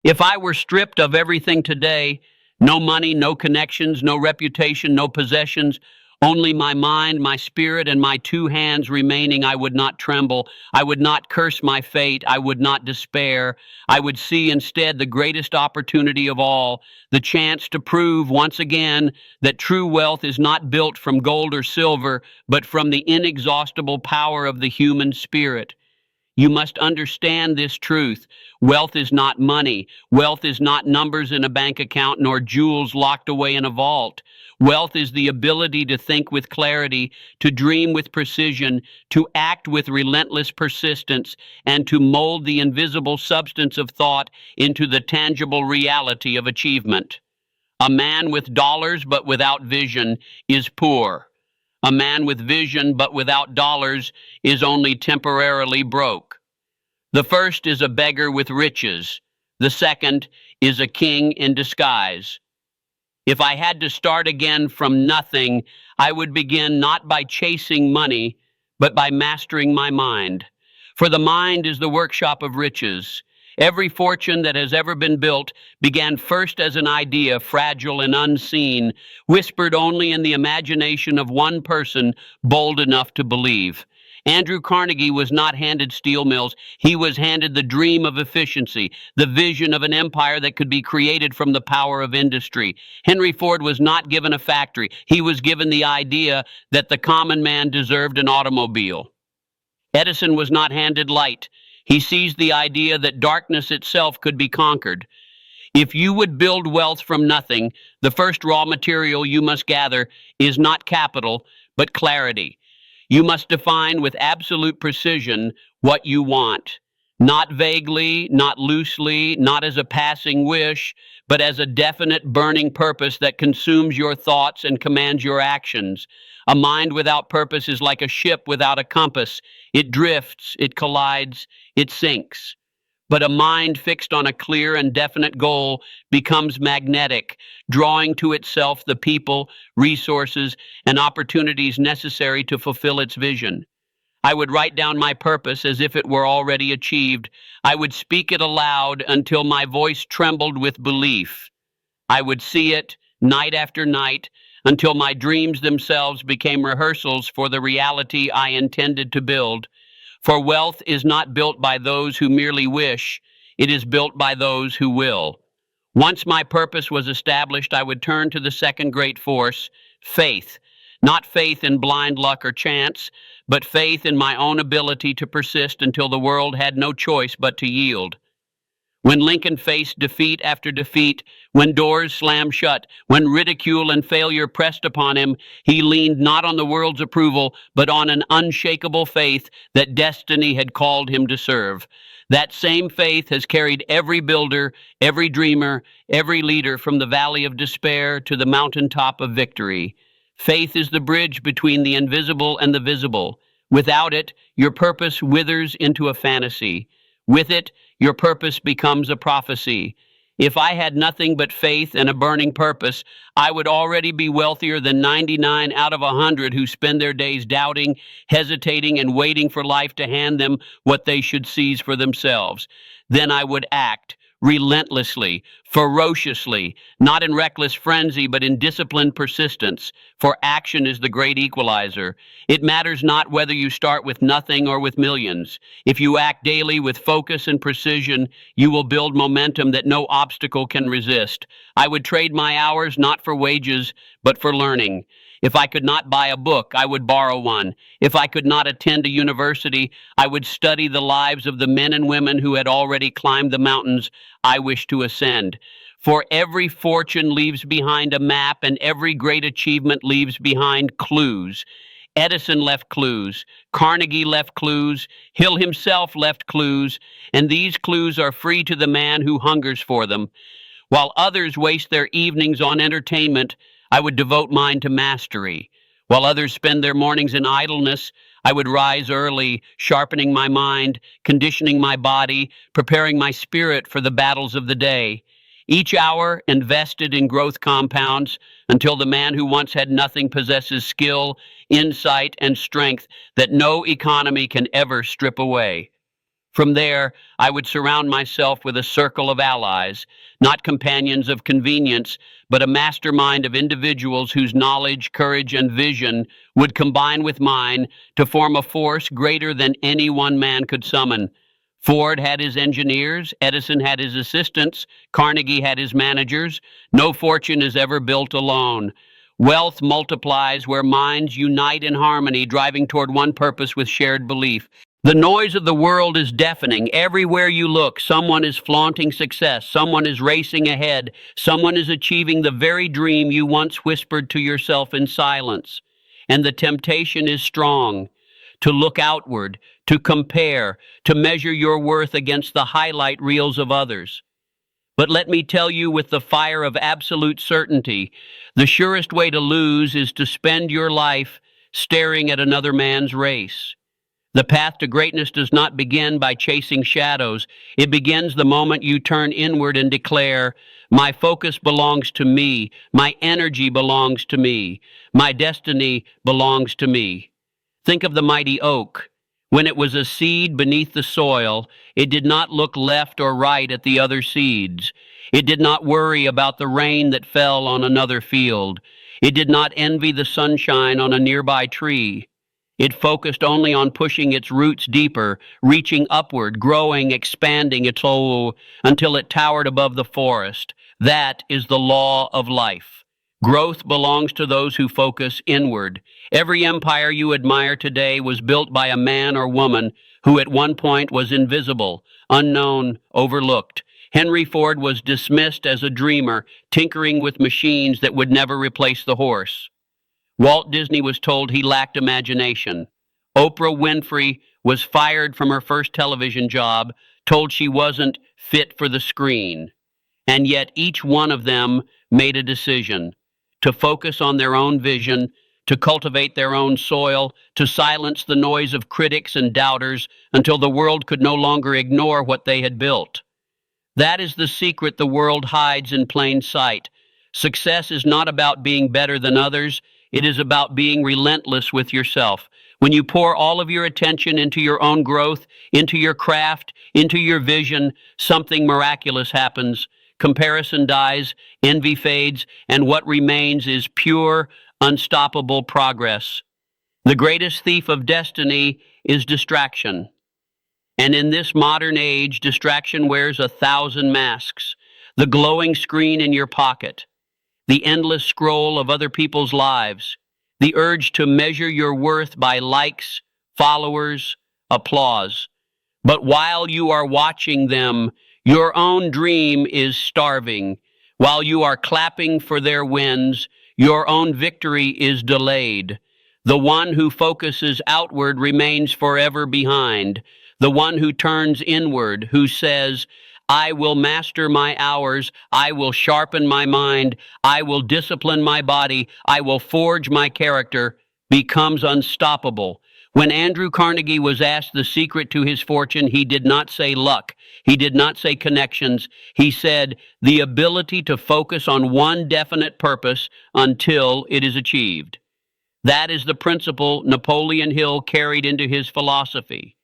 If I were stripped of everything today, no money, no connections, no reputation, no possessions, only my mind, my spirit, and my two hands remaining, I would not tremble. I would not curse my fate. I would not despair. I would see instead the greatest opportunity of all, the chance to prove once again that true wealth is not built from gold or silver, but from the inexhaustible power of the human spirit. You must understand this truth. Wealth is not money. Wealth is not numbers in a bank account nor jewels locked away in a vault. Wealth is the ability to think with clarity, to dream with precision, to act with relentless persistence, and to mold the invisible substance of thought into the tangible reality of achievement. A man with dollars but without vision is poor. A man with vision but without dollars is only temporarily broke. The first is a beggar with riches. The second is a king in disguise. If I had to start again from nothing, I would begin not by chasing money, but by mastering my mind. For the mind is the workshop of riches. Every fortune that has ever been built began first as an idea, fragile and unseen, whispered only in the imagination of one person bold enough to believe. Andrew Carnegie was not handed steel mills. He was handed the dream of efficiency, the vision of an empire that could be created from the power of industry. Henry Ford was not given a factory. He was given the idea that the common man deserved an automobile. Edison was not handed light. He seized the idea that darkness itself could be conquered. If you would build wealth from nothing, the first raw material you must gather is not capital, but clarity. You must define with absolute precision what you want, not vaguely, not loosely, not as a passing wish, but as a definite burning purpose that consumes your thoughts and commands your actions. A mind without purpose is like a ship without a compass. It drifts, it collides, it sinks. But a mind fixed on a clear and definite goal becomes magnetic, drawing to itself the people, resources, and opportunities necessary to fulfill its vision. I would write down my purpose as if it were already achieved. I would speak it aloud until my voice trembled with belief. I would see it night after night until my dreams themselves became rehearsals for the reality I intended to build. For wealth is not built by those who merely wish, it is built by those who will. Once my purpose was established, I would turn to the second great force, faith. Not faith in blind luck or chance, but faith in my own ability to persist until the world had no choice but to yield. When Lincoln faced defeat after defeat, when doors slammed shut, when ridicule and failure pressed upon him, he leaned not on the world's approval, but on an unshakable faith that destiny had called him to serve. That same faith has carried every builder, every dreamer, every leader from the valley of despair to the mountaintop of victory. Faith is the bridge between the invisible and the visible. Without it, your purpose withers into a fantasy. With it, your purpose becomes a prophecy. If I had nothing but faith and a burning purpose, I would already be wealthier than 99 out of 100 who spend their days doubting, hesitating, and waiting for life to hand them what they should seize for themselves. Then I would act relentlessly, ferociously, not in reckless frenzy, but in disciplined persistence, for action is the great equalizer. It matters not whether you start with nothing or with millions. If you act daily with focus and precision, you will build momentum that no obstacle can resist. I would trade my hours not for wages, but for learning. If I could not buy a book, I would borrow one. If I could not attend a university, I would study the lives of the men and women who had already climbed the mountains I wish to ascend. For every fortune leaves behind a map, and every great achievement leaves behind clues. Edison left clues, Carnegie left clues, Hill himself left clues, and these clues are free to the man who hungers for them. While others waste their evenings on entertainment, I would devote mine to mastery. While others spend their mornings in idleness, I would rise early, sharpening my mind, conditioning my body, preparing my spirit for the battles of the day. Each hour invested in growth compounds until the man who once had nothing possesses skill, insight, and strength that no economy can ever strip away. From there, I would surround myself with a circle of allies, not companions of convenience, but a mastermind of individuals whose knowledge, courage, and vision would combine with mine to form a force greater than any one man could summon. Ford had his engineers, Edison had his assistants, Carnegie had his managers. No fortune is ever built alone. Wealth multiplies where minds unite in harmony, driving toward one purpose with shared belief. The noise of the world is deafening. Everywhere you look, someone is flaunting success. Someone is racing ahead. Someone is achieving the very dream you once whispered to yourself in silence. And the temptation is strong to look outward, to compare, to measure your worth against the highlight reels of others. But let me tell you with the fire of absolute certainty, the surest way to lose is to spend your life staring at another man's race. The path to greatness does not begin by chasing shadows. It begins the moment you turn inward and declare, my focus belongs to me, my energy belongs to me, my destiny belongs to me. Think of the mighty oak. When it was a seed beneath the soil, it did not look left or right at the other seeds. It did not worry about the rain that fell on another field. It did not envy the sunshine on a nearby tree. It focused only on pushing its roots deeper, reaching upward, growing, expanding its whole until it towered above the forest. That is the law of life. Growth belongs to those who focus inward. Every empire you admire today was built by a man or woman who at one point was invisible, unknown, overlooked. Henry Ford was dismissed as a dreamer, tinkering with machines that would never replace the horse. Walt Disney was told he lacked imagination. Oprah Winfrey was fired from her first television job, told she wasn't fit for the screen. And yet each one of them made a decision to focus on their own vision, to cultivate their own soil, to silence the noise of critics and doubters until the world could no longer ignore what they had built. That is the secret the world hides in plain sight. Success is not about being better than others. It is about being relentless with yourself. When you pour all of your attention into your own growth, into your craft, into your vision, something miraculous happens. Comparison dies, envy fades, and what remains is pure, unstoppable progress. The greatest thief of destiny is distraction. And in this modern age, distraction wears 1,000 masks. The glowing screen in your pocket, the endless scroll of other people's lives, the urge to measure your worth by likes, followers, applause. But while you are watching them, your own dream is starving. While you are clapping for their wins, your own victory is delayed. The one who focuses outward remains forever behind. The one who turns inward, who says, I will master my hours, I will sharpen my mind, I will discipline my body, I will forge my character, becomes unstoppable. When Andrew Carnegie was asked the secret to his fortune, he did not say luck. He did not say connections. He said the ability to focus on one definite purpose until it is achieved. That is the principle Napoleon Hill carried into his philosophy.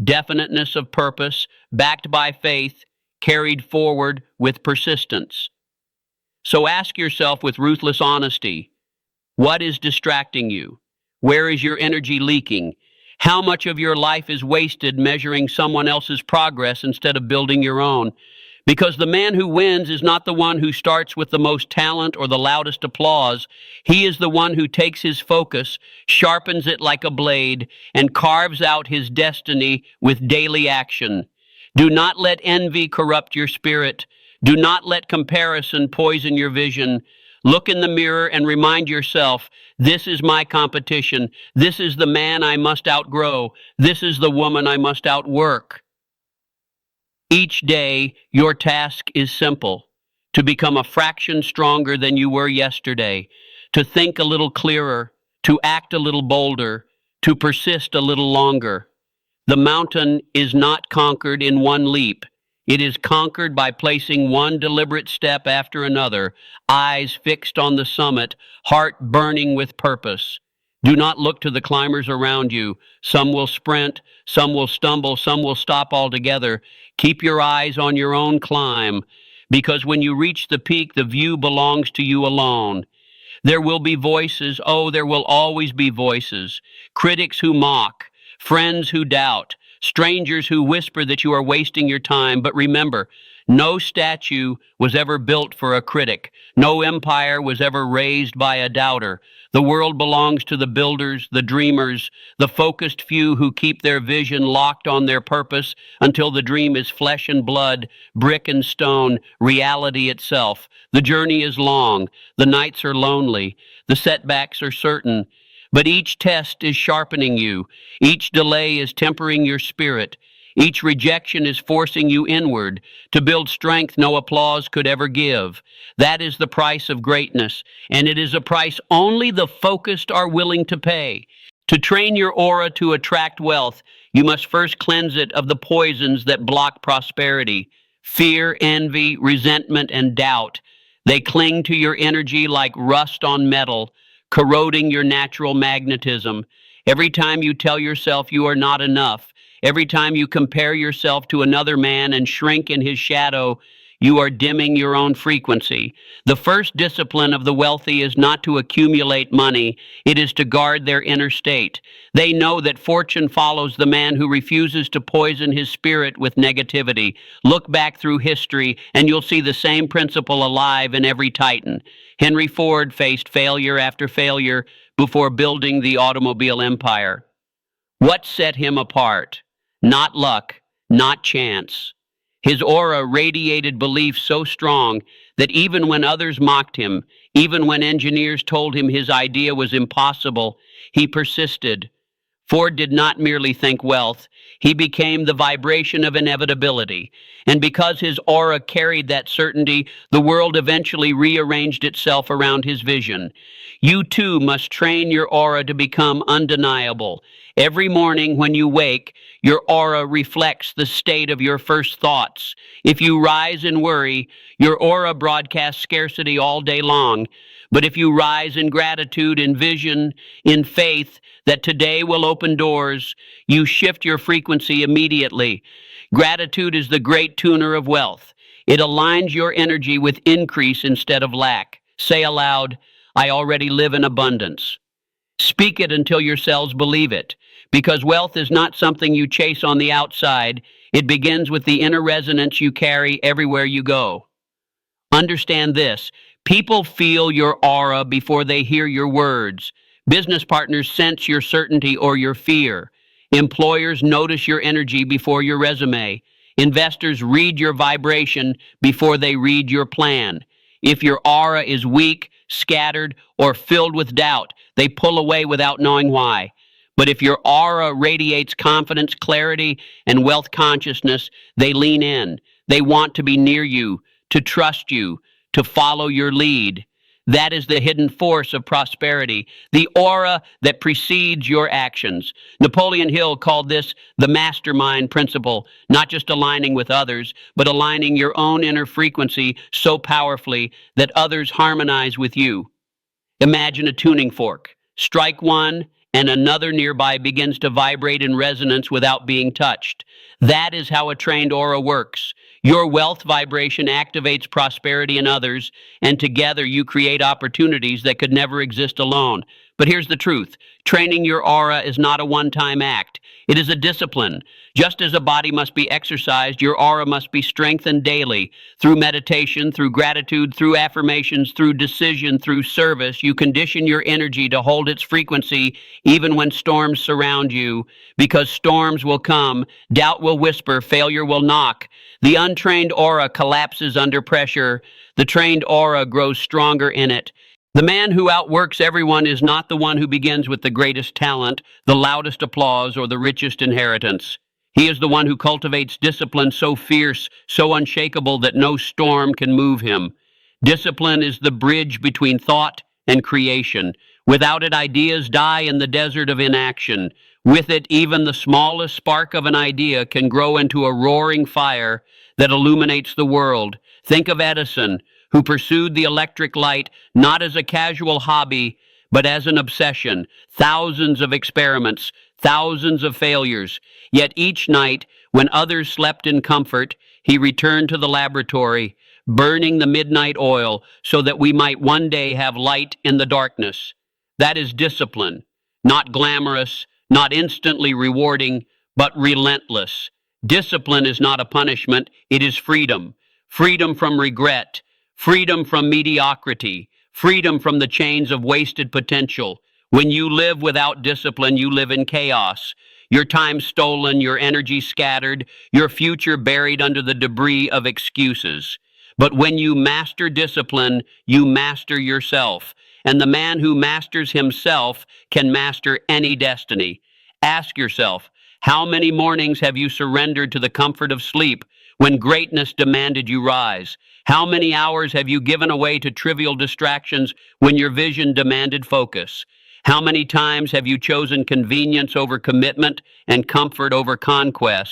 Definiteness of purpose, backed by faith, carried forward with persistence. So ask yourself with ruthless honesty, what is distracting you? Where is your energy leaking? How much of your life is wasted measuring someone else's progress instead of building your own? Because the man who wins is not the one who starts with the most talent or the loudest applause. He is the one who takes his focus, sharpens it like a blade, and carves out his destiny with daily action. Do not let envy corrupt your spirit. Do not let comparison poison your vision. Look in the mirror and remind yourself, this is my competition. This is the man I must outgrow. This is the woman I must outwork. Each day, your task is simple: to become a fraction stronger than you were yesterday, to think a little clearer, to act a little bolder, to persist a little longer. The mountain is not conquered in one leap. It is conquered by placing one deliberate step after another, eyes fixed on the summit, heart burning with purpose. Do not look to the climbers around you. Some will sprint, some will stumble, some will stop altogether. Keep your eyes on your own climb, because when you reach the peak, the view belongs to you alone. There will be voices, oh, there will always be voices. Critics who mock, friends who doubt, strangers who whisper that you are wasting your time. But remember, no statue was ever built for a critic. No empire was ever raised by a doubter. The world belongs to the builders, the dreamers, the focused few who keep their vision locked on their purpose until the dream is flesh and blood, brick and stone, reality itself. The journey is long, the nights are lonely, the setbacks are certain, but each test is sharpening you, each delay is tempering your spirit, each rejection is forcing you inward to build strength no applause could ever give. That is the price of greatness, and it is a price only the focused are willing to pay. To train your aura to attract wealth, you must first cleanse it of the poisons that block prosperity: fear, envy, resentment, and doubt. They cling to your energy like rust on metal, corroding your natural magnetism. Every time you tell yourself you are not enough, every time you compare yourself to another man and shrink in his shadow, you are dimming your own frequency. The first discipline of the wealthy is not to accumulate money, it is to guard their inner state. They know that fortune follows the man who refuses to poison his spirit with negativity. Look back through history, and you'll see the same principle alive in every titan. Henry Ford faced failure after failure before building the automobile empire. What set him apart? Not luck, not chance. His aura radiated belief so strong that even when others mocked him, even when engineers told him his idea was impossible, he persisted. Ford did not merely think wealth, he became the vibration of inevitability. And because his aura carried that certainty, the world eventually rearranged itself around his vision. You too must train your aura to become undeniable. Every morning when you wake, your aura reflects the state of your first thoughts. If you rise in worry, your aura broadcasts scarcity all day long. But if you rise in gratitude, in vision, in faith that today will open doors, you shift your frequency immediately. Gratitude is the great tuner of wealth. It aligns your energy with increase instead of lack. Say aloud, I already live in abundance. Speak it until your cells believe it, because wealth is not something you chase on the outside. It begins with the inner resonance you carry everywhere you go. Understand this. People feel your aura before they hear your words. Business partners sense your certainty or your fear. Employers notice your energy before your resume. Investors read your vibration before they read your plan. If your aura is weak, scattered, or filled with doubt, they pull away without knowing why. But if your aura radiates confidence, clarity, and wealth consciousness, they lean in. They want to be near you, to trust you, to follow your lead. That is the hidden force of prosperity, the aura that precedes your actions. Napoleon Hill called this the mastermind principle, not just aligning with others, but aligning your own inner frequency so powerfully that others harmonize with you. Imagine a tuning fork. Strike one, and another nearby begins to vibrate in resonance without being touched. That is how a trained aura works. Your wealth vibration activates prosperity in others, and together you create opportunities that could never exist alone. But here's the truth. Training your aura is not a one-time act. It is a discipline. Just as a body must be exercised, your aura must be strengthened daily. Through meditation, through gratitude, through affirmations, through decision, through service, you condition your energy to hold its frequency even when storms surround you. Because storms will come, doubt will whisper, failure will knock. The untrained aura collapses under pressure. The trained aura grows stronger in it. The man who outworks everyone is not the one who begins with the greatest talent, the loudest applause, or the richest inheritance. He is the one who cultivates discipline so fierce, so unshakable that no storm can move him. Discipline is the bridge between thought and creation. Without it, ideas die in the desert of inaction. With it, even the smallest spark of an idea can grow into a roaring fire that illuminates the world. Think of Edison, who pursued the electric light not as a casual hobby, but as an obsession, thousands of experiments, thousands of failures. Yet each night, when others slept in comfort, he returned to the laboratory, burning the midnight oil so that we might one day have light in the darkness. That is discipline, not glamorous, not instantly rewarding, but relentless. Discipline is not a punishment, it is freedom. Freedom from regret, freedom from mediocrity, freedom from the chains of wasted potential. When you live without discipline, you live in chaos. Your time stolen, your energy scattered, your future buried under the debris of excuses. But when you master discipline, you master yourself. And the man who masters himself can master any destiny. Ask yourself, how many mornings have you surrendered to the comfort of sleep when greatness demanded you rise? How many hours have you given away to trivial distractions when your vision demanded focus? How many times have you chosen convenience over commitment and comfort over conquest?